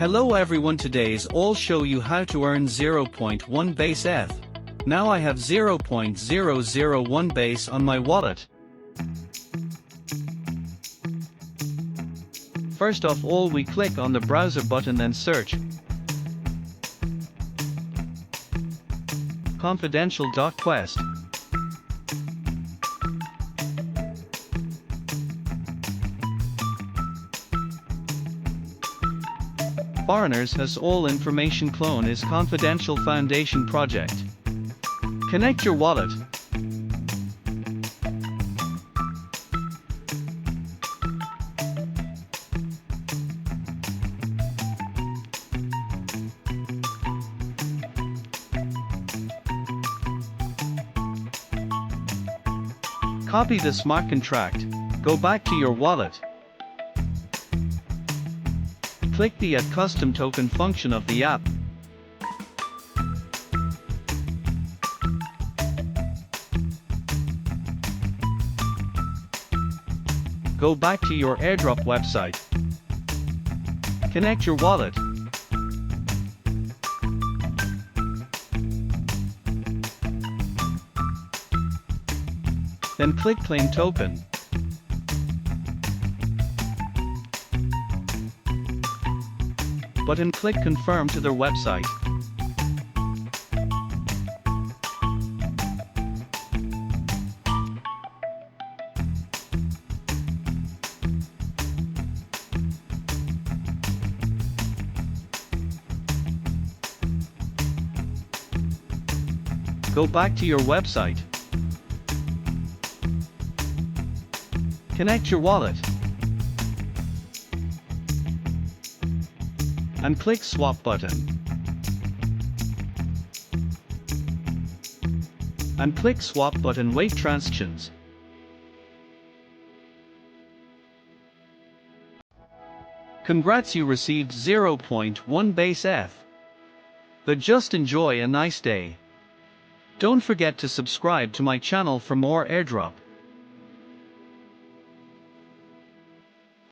Hello everyone, today's I'll show you how to earn 0.1 base ETH. Now I have 0.001 base on my wallet. First of all, we click on the browser button and search confidential.quest. Foreigners has all information. Clone is confidential foundation project. Connect your wallet. Copy the smart contract. Go back to your wallet. Click the Add Custom Token function of the app. Go back to your airdrop website. Connect your wallet. Then click Claim Token. Button, click Confirm to their website. Go back to your website. Connect your wallet. And click Swap button. And click Swap button. Wait transactions. Congrats, you received 0.1 base ETH. But just enjoy a nice day. Don't forget to subscribe to my channel for more airdrop.